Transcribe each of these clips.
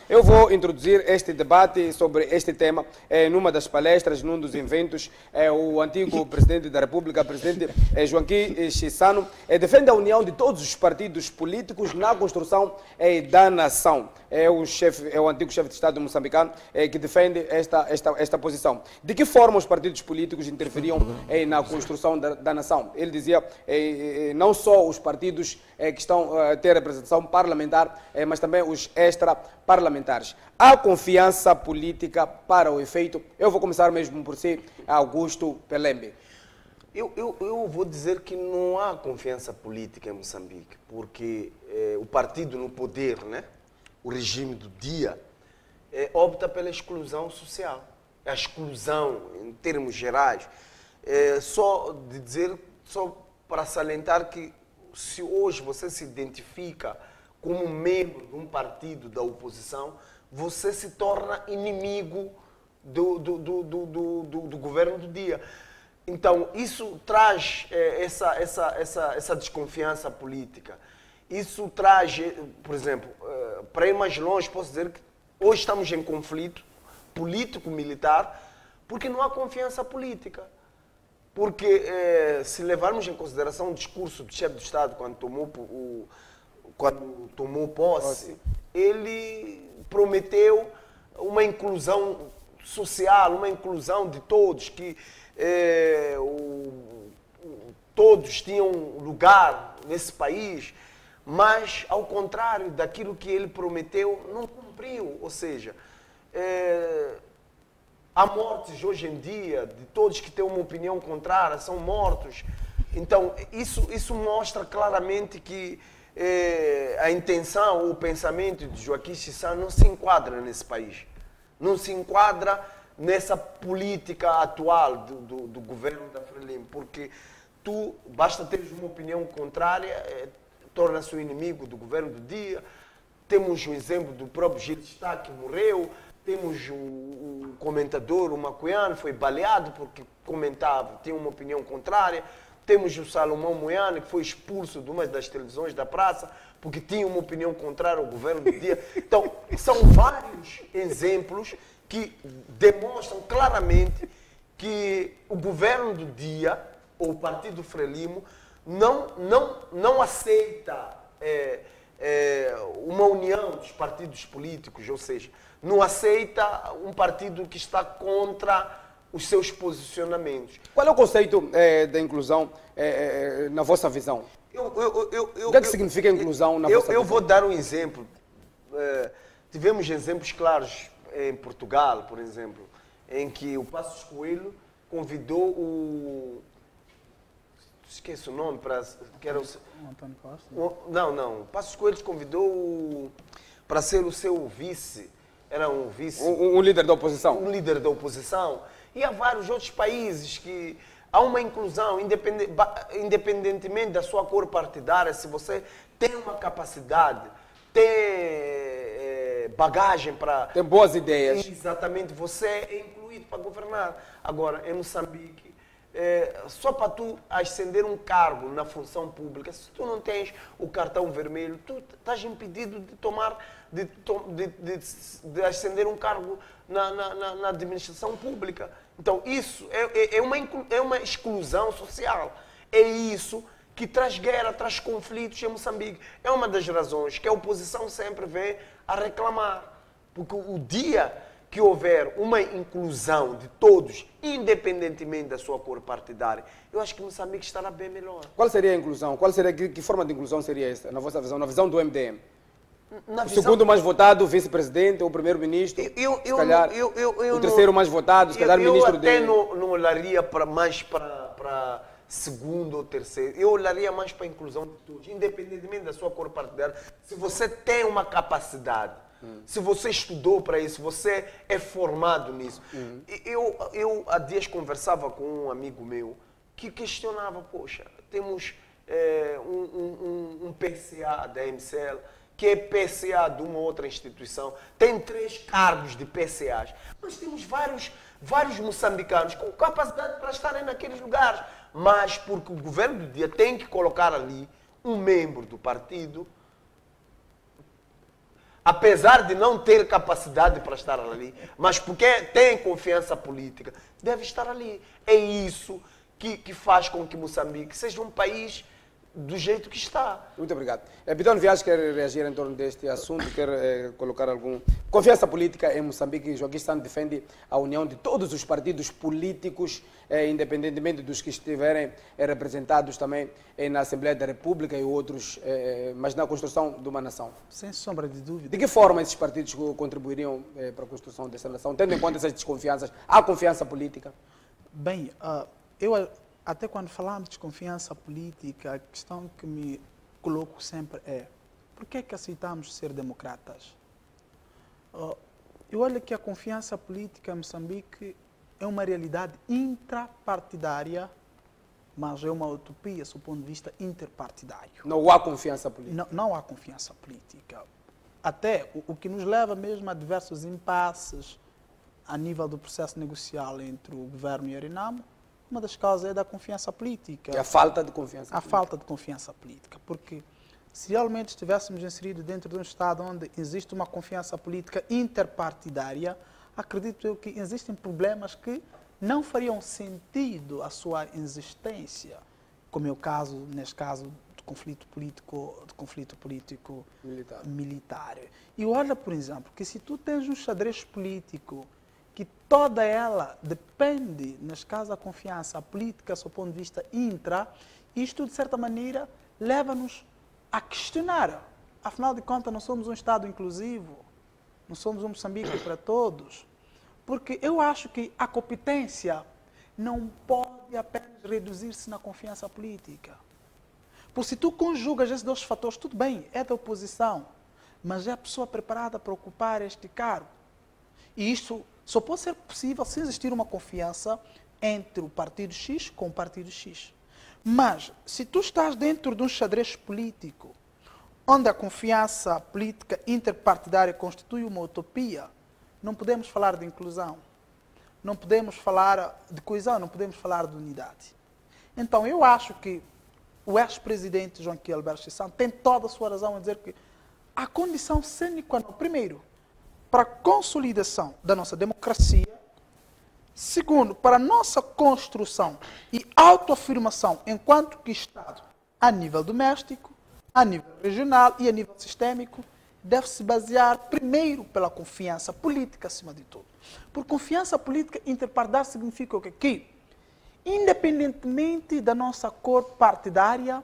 Eu vou introduzir este debate sobre este tema numa das palestras, num dos eventos. O antigo presidente da República, presidente Joaquim Chissano, defende a união de todos os partidos políticos na construção da nação. É o antigo chefe de Estado moçambicano que defende esta posição. De que forma os partidos políticos interferiam na construção da nação? Ele dizia não só os partidos que estão a ter representação parlamentar, mas também os extra-parlamentares. Há confiança política para o efeito? Eu vou começar mesmo por si, Augusto Pelembe. Eu vou dizer que não há confiança política em Moçambique, porque o partido no poder, né, o regime do dia, opta pela exclusão social. A exclusão, em termos gerais, só para salientar que se hoje você se identifica como membro de um partido da oposição, você se torna inimigo do governo do dia. Então, isso traz essa desconfiança política. Isso traz, por exemplo, para ir mais longe, posso dizer que hoje estamos em conflito político-militar porque não há confiança política. Porque, se levarmos em consideração o discurso do chefe do Estado quando tomou posse, ele prometeu uma inclusão social, uma inclusão de todos, que todos tinham lugar nesse país, mas, ao contrário daquilo que ele prometeu, não cumpriu. Ou seja, há mortes hoje em dia, de todos que têm uma opinião contrária, são mortos. Então, isso mostra claramente que a intenção ou o pensamento de Joaquim Chissano não se enquadra nesse país. Não se enquadra nessa política atual do governo da Frelimo, porque basta teres uma opinião contrária, torna-se o inimigo do governo do dia. Temos o exemplo do próprio Gil Stá, que morreu. Temos o comentador, o Macuiano, foi baleado porque comentava, tinha uma opinião contrária. Temos o Salomão Moiane, que foi expulso de uma das televisões da praça porque tinha uma opinião contrária ao governo do dia. Então, são vários exemplos que demonstram claramente que o governo do dia, ou o Partido Frelimo, não aceita uma união dos partidos políticos, ou seja, não aceita um partido que está contra os seus posicionamentos. Qual é o conceito da inclusão na vossa visão? O que é que significa inclusão na vossa visão? Eu vou dar um exemplo. Tivemos exemplos claros em Portugal, por exemplo, em que o Passos Coelho convidou o... Esqueço o nome, que era o Antônio Costa? Não. O Passos Coelho convidou para ser o seu vice. Era um vice... Um líder da oposição. Um líder da oposição. E há vários outros países que há uma inclusão, independentemente da sua cor partidária. Se você tem uma capacidade, tem bagagem para... Tem boas ideias. Exatamente, você é incluído para governar. Agora, em Moçambique, só para tu ascender um cargo na função pública, se tu não tens o cartão vermelho, tu estás impedido de ascender um cargo na administração pública. Então, isso é uma exclusão social. É isso que traz guerra, traz conflitos em Moçambique. É uma das razões que a oposição sempre vem a reclamar. Porque o dia que houver uma inclusão de todos, independentemente da sua cor partidária, eu acho que Moçambique estará bem melhor. Qual seria a inclusão? Que forma de inclusão seria essa, na vossa visão, na visão do MDM? O segundo mais votado, o vice-presidente, o primeiro-ministro, o terceiro mais votado, se calhar ministro dele. Eu até não olharia mais para segundo ou terceiro. Eu olharia mais para a inclusão de todos, independentemente da sua cor partidária. Se você tem uma capacidade, se você estudou para isso, você é formado nisso. Eu há dias conversava com um amigo meu que questionava, poxa, temos um PCA da MCL, que é PCA de uma outra instituição, tem 3 cargos de PCAs, mas temos vários moçambicanos com capacidade para estarem naqueles lugares, mas porque o governo do dia tem que colocar ali um membro do partido apesar de não ter capacidade para estar ali, mas porque tem confiança política, deve estar ali. É isso que faz com que Moçambique seja um país do jeito que está. Muito obrigado. Bidon Viagem quer reagir em torno deste assunto, quer colocar algum... Confiança política em Moçambique. Joaquim Santos defende a união de todos os partidos políticos, independentemente dos que estiverem representados também na Assembleia da República e outros, mas na construção de uma nação. Sem sombra de dúvida. De que forma esses partidos contribuiriam para a construção dessa nação, tendo em conta essas desconfianças? Há confiança política? Bem, até quando falamos de confiança política, a questão que me coloco sempre é: por que é que aceitamos ser democratas? Eu olho que a confiança política em Moçambique é uma realidade intrapartidária, mas é uma utopia, do ponto de vista interpartidário. Não há confiança política? Não há confiança política. Até o que nos leva mesmo a diversos impasses a nível do processo negocial entre o governo e a Renamo. Uma das causas é da confiança política. É a falta de confiança política. A falta de confiança política. Porque se realmente estivéssemos inseridos dentro de um Estado onde existe uma confiança política interpartidária, acredito eu que existem problemas que não fariam sentido a sua existência, como é o caso, neste caso, do conflito político militar. E olha, por exemplo, que se tu tens um xadrez político que toda ela depende, neste caso, da confiança política, do ponto de vista intra, isto, de certa maneira, leva-nos a questionar. Afinal de contas, não somos um Estado inclusivo, não somos um Moçambique para todos. Porque eu acho que a competência não pode apenas reduzir-se na confiança política. Porque se tu conjugas esses dois fatores, tudo bem, é da oposição, mas é a pessoa preparada para ocupar este cargo. E isto só pode ser possível se existir uma confiança entre o partido X com o partido X. Mas, se tu estás dentro de um xadrez político, onde a confiança política interpartidária constitui uma utopia, não podemos falar de inclusão, não podemos falar de coesão, não podemos falar de unidade. Então, eu acho que o ex-presidente Joaquim Alberto Chissano tem toda a sua razão a dizer que a condição sine qua non, primeiro, para a consolidação da nossa democracia, segundo, para a nossa construção e autoafirmação enquanto que Estado, a nível doméstico, a nível regional e a nível sistêmico, deve se basear primeiro pela confiança política acima de tudo. Por confiança política interpartidária significa o quê? Que, independentemente da nossa cor partidária,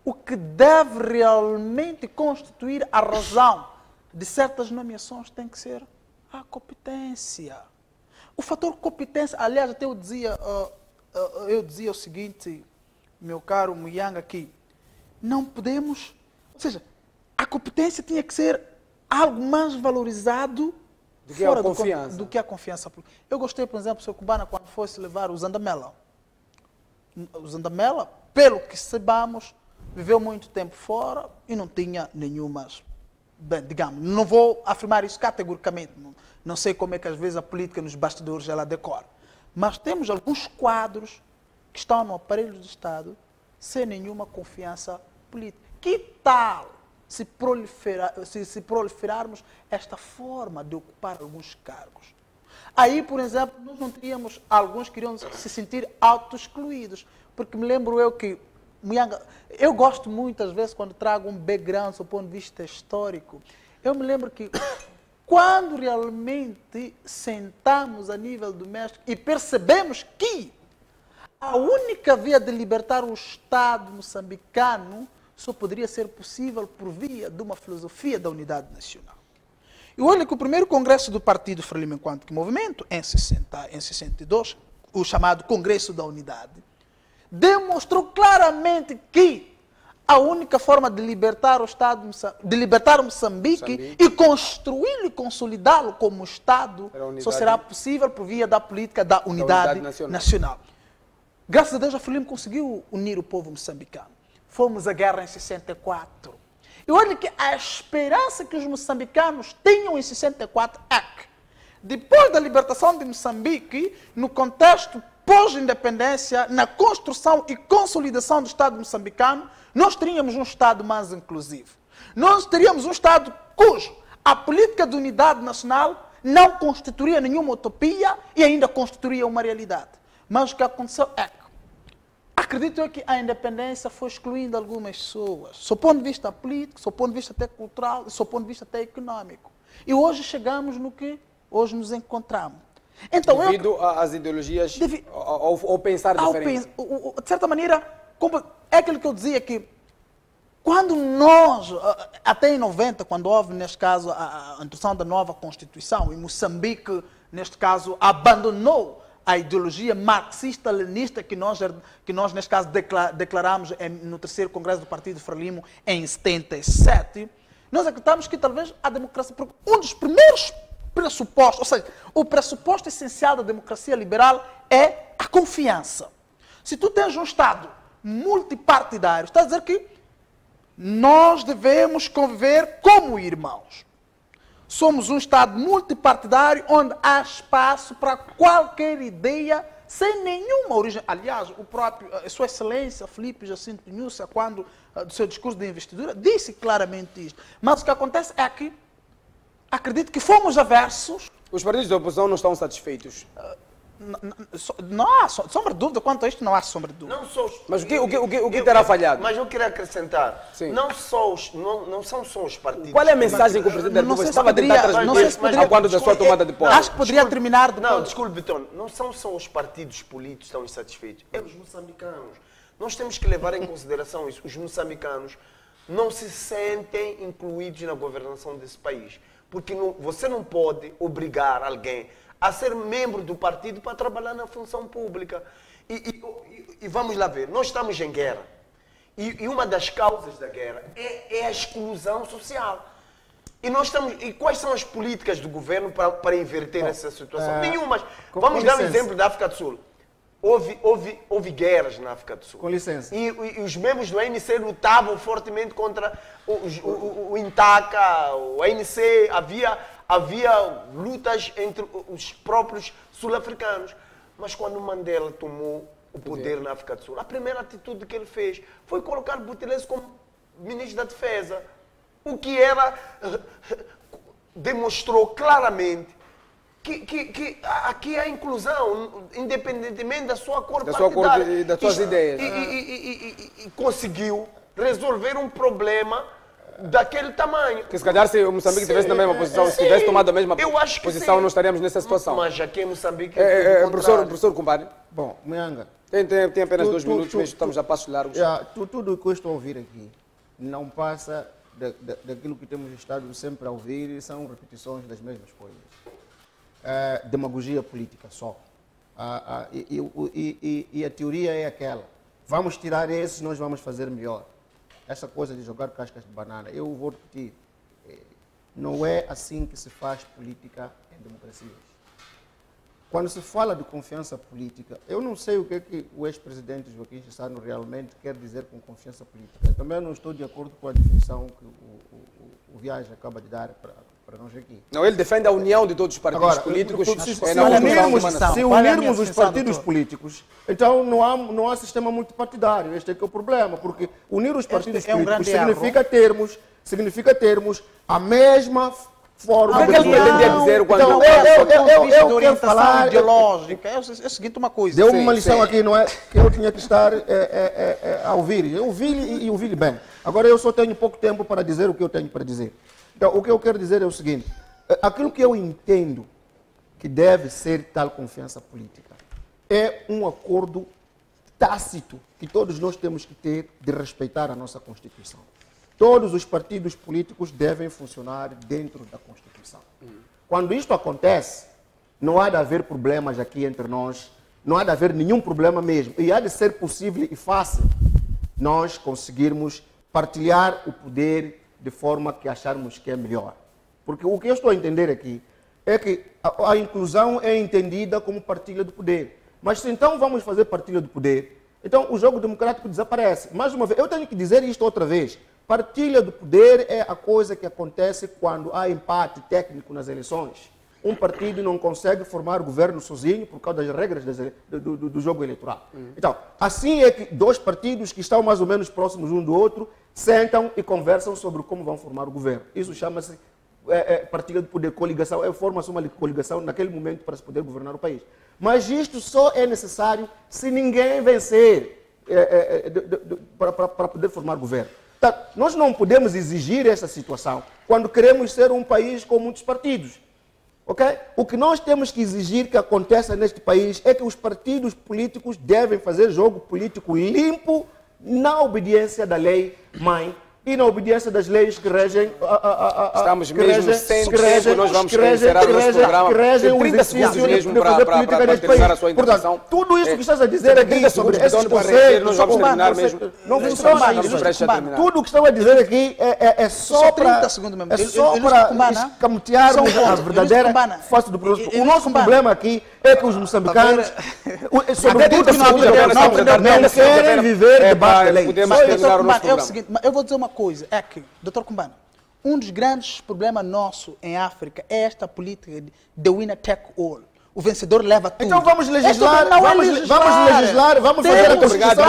o que deve realmente constituir a razão de certas nomeações tem que ser a competência. O fator competência, aliás, até eu dizia o seguinte, meu caro Muyanga, que não podemos, ou seja, a competência tinha que ser algo mais valorizado do que a confiança. Do que a confiança. Eu gostei, por exemplo, do Sr. Cubana, quando fosse levar o Zandamela. O Zandamela, pelo que saibamos, viveu muito tempo fora e não tinha nenhumas, bem, digamos, não vou afirmar isso categoricamente, não sei como é que às vezes a política nos bastidores ela decora, mas temos alguns quadros que estão no aparelho do Estado sem nenhuma confiança política. Que tal se proliferarmos esta forma de ocupar alguns cargos? Aí, por exemplo, nós não teríamos, alguns que iriam se sentir auto-excluídos, porque me lembro eu que eu gosto muitas vezes quando trago um background do ponto de vista histórico. Eu me lembro que quando realmente sentamos a nível doméstico e percebemos que a única via de libertar o Estado moçambicano só poderia ser possível por via de uma filosofia da unidade nacional. E olha que o primeiro congresso do Partido Frelimo enquanto que movimento, em 62, o chamado Congresso da Unidade, demonstrou claramente que a única forma de libertar o Estado, de libertar Moçambique e construí-lo e consolidá-lo como Estado só será possível por via da política da unidade nacional. Graças a Deus, a Frelimo conseguiu unir o povo moçambicano. Fomos à guerra em 64. E olha que a esperança que os moçambicanos tinham em 64 é que, depois da libertação de Moçambique, no contexto pós-independência, na construção e consolidação do Estado moçambicano, nós teríamos um Estado mais inclusivo. Nós teríamos um Estado cujo a política de unidade nacional não constituiria nenhuma utopia e ainda constituiria uma realidade. Mas o que aconteceu é que, acredito eu que a independência foi excluindo algumas pessoas, do ponto de vista político, do ponto de vista até cultural, do ponto de vista até econômico. E hoje chegamos no que hoje nos encontramos. Então, devido às ideologias, ao pensar diferente. De certa maneira, é aquilo que eu dizia que quando nós, até em 90, quando houve, neste caso, a introdução da nova Constituição, e Moçambique, neste caso, abandonou a ideologia marxista-leninista que nós, neste caso, declaramos no 3º Congresso do Partido Frelimo em 77, nós acreditamos que talvez a democracia, um dos primeiros pressupostos, ou seja, o pressuposto essencial da democracia liberal é a confiança. Se tu tens um Estado multipartidário, está a dizer que nós devemos conviver como irmãos. Somos um Estado multipartidário onde há espaço para qualquer ideia sem nenhuma origem. Aliás, a Sua Excelência Filipe Jacinto Pinhuça, quando do seu discurso de investidura, disse claramente isto. Mas o que acontece é que acredito que fomos aversos. Os partidos da oposição não estão satisfeitos. Não há sombra de dúvida, quanto a isto não há sombra de dúvida. Mas o que terá falhado? Mas eu queria acrescentar, não são só os partidos. Qual é a mensagem que o Presidente da República estava a tentar transmitir ao quando da sua tomada de posse? Acho que poderia terminar depois. Não, desculpe, Betão, não são só os partidos políticos que estão insatisfeitos, é os moçambicanos. Nós temos que levar em consideração isso. Os moçambicanos não se sentem incluídos na governação desse país. Porque você não pode obrigar alguém a ser membro do partido para trabalhar na função pública. E vamos lá ver, nós estamos em guerra. E uma das causas da guerra é a exclusão social. E quais são as políticas do governo para inverter essa situação? Nenhumas. Vamos dar um exemplo da África do Sul. Houve guerras na África do Sul. Com licença. E os membros do ANC lutavam fortemente contra o Intaca, o ANC. Havia lutas entre os próprios sul-africanos. Mas quando Mandela tomou o poder na África do Sul, a primeira atitude que ele fez foi colocar Buthelezi como ministro da Defesa. O que demonstrou claramente que aqui há inclusão, independentemente da sua cor partidária. E das suas ideias. E conseguiu resolver um problema daquele tamanho. Que se calhar se o Moçambique estivesse na mesma posição, se tivesse tomado a mesma posição, não estaríamos nessa situação. Mas aqui em Moçambique professor Compadre. Bom, Muyanga. Tem apenas 2 minutos, mesmo estamos a passos largos. Tudo o que eu estou a ouvir aqui não passa daquilo que temos estado sempre a ouvir e são repetições das mesmas coisas. Demagogia política só. E a teoria é aquela. Vamos tirar esses, nós vamos fazer melhor. Essa coisa de jogar cascas de banana, eu vou repetir. Não é assim que se faz política em democracias. Quando se fala de confiança política, eu não sei o que o ex-presidente Joaquim Chissano realmente quer dizer com confiança política. Eu também não estou de acordo com a definição que o Viagem acaba de dar para nós aqui. Não, ele defende a união de todos os partidos políticos. Se unirmos os partidos políticos, então não há sistema multipartidário. Este é que é o problema, porque unir os partidos políticos significa termos a mesma forma. O que ele pretendia dizer quando eu quero falar ideológica? É o seguinte, uma coisa. Deu uma lição aqui, não é? Que eu tinha que estar a ouvir. Eu ouvi bem. Agora eu só tenho pouco tempo para dizer o que eu tenho para dizer. Então, o que eu quero dizer é o seguinte: aquilo que eu entendo que deve ser tal confiança política é um acordo tácito que todos nós temos que ter de respeitar a nossa Constituição. Todos os partidos políticos devem funcionar dentro da Constituição. Quando isto acontece, não há de haver problemas aqui entre nós, não há de haver nenhum problema mesmo. E há de ser possível e fácil nós conseguirmos partilhar o poder de forma que acharmos que é melhor. Porque o que eu estou a entender aqui é que a inclusão é entendida como partilha do poder. Mas se então vamos fazer partilha do poder, então o jogo democrático desaparece. Mais uma vez, eu tenho que dizer isto outra vez. Partilha do poder é a coisa que acontece quando há empate técnico nas eleições. Um partido não consegue formar governo sozinho por causa das regras do jogo eleitoral. Então, assim é que 2 partidos que estão mais ou menos próximos um do outro sentam e conversam sobre como vão formar o governo. Isso chama-se partilha de poder, coligação, forma-se uma coligação naquele momento para se poder governar o país. Mas isto só é necessário se ninguém vencer para poder formar governo. Então, nós não podemos exigir essa situação quando queremos ser um país com muitos partidos. Okay? O que nós temos que exigir que aconteça neste país é que os partidos políticos devem fazer jogo político limpo na obediência da lei-mãe e na obediência das leis que regem Estamos mesmo sem tempo, nós vamos encerrar o nosso programa. Tem 30 segundos mesmo para terminar a sua intervenção. Portanto, tudo isso que estás a dizer aqui sobre esses conceitos, nós vamos terminar mesmo. Não funciona isso. Tudo o que estão a dizer aqui é só para escamotearmos a verdadeira face do problema. O nosso problema aqui é que os moçambicanos, sobretudo não querem viver debaixo da lei. É o seguinte, eu vou dizer uma coisa, é que, Dr. Kumbana, um dos grandes problemas nossos em África é esta política de winner take all. O vencedor leva tudo. Então vamos legislar, vamos fazer a Constituição.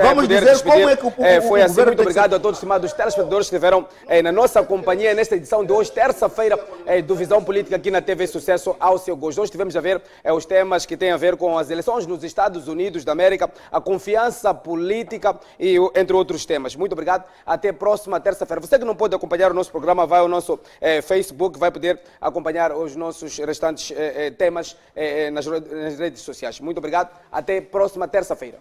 Vamos dizer como é que foi assim. Muito obrigado a todos os estimados telespectadores que estiveram na nossa companhia nesta edição de hoje, terça-feira, do Visão Política aqui na TV Sucesso ao seu gosto. Hoje tivemos a ver os temas que têm a ver com as eleições nos Estados Unidos da América, a confiança política e entre outros temas. Muito obrigado. Até a próxima terça-feira. Você que não pode acompanhar o nosso programa, vai ao nosso Facebook, vai poder acompanhar os nossos restantes temas nas redes sociais. Muito obrigado. Até a próxima terça-feira.